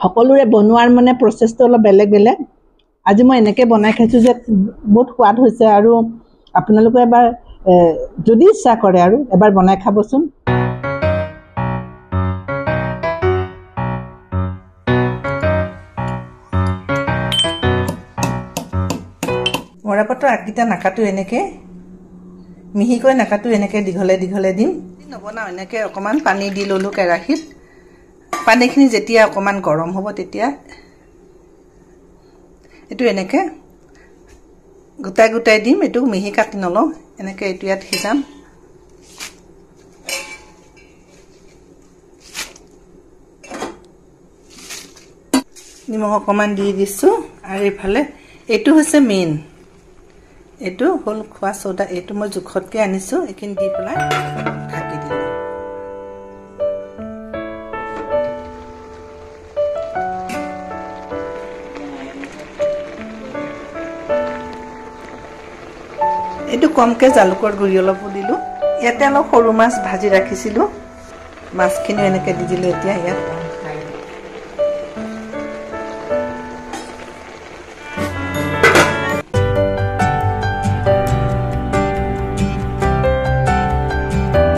সকলোৰে বনোৱাৰ মানে প্ৰচেছটো অলপ বেলেগ বেলেগ আজি মই এনেকৈ বনাই খাইছোঁ যে বহুত সোৱাদ হৈছে আৰু আপোনালোকে এবাৰ যদি ইচ্ছা কৰে আৰু এবাৰ বনাই খাবচোন মৰাপাতৰ আগকেইটা নাকাটো এনেকৈ মিহিকৈ নাকাটো এনেকৈ দীঘলে দীঘলে দিম নবনাওঁ এনেকৈ অকণমান পানী দি ল'লোঁ কেৰাহীত পানীখিনি যেতিয়া অকণমান গৰম হ'ব তেতিয়া এইটো এনেকৈ গোটাই গোটাই দিম এইটো মিহি কাটি নলওঁ এনেকৈ এইটো ইয়াত সিজাম নিমখ অকণমান দি দিছোঁ আৰু এইফালে এইটো হৈছে মেইন এইটো হ'ল খোৱা চৌদা এইটো মই জোখতকৈ আনিছোঁ এইখিনি দি পেলাই ঢাকি দিলোঁ এইটো কমকৈ জালুকৰ গুড়ি অলপো দিলোঁ ইয়াতে অলপ সৰু মাছ ভাজি ৰাখিছিলোঁ মাছখিনিও এনেকৈ দি দিলোঁ এতিয়া ইয়াত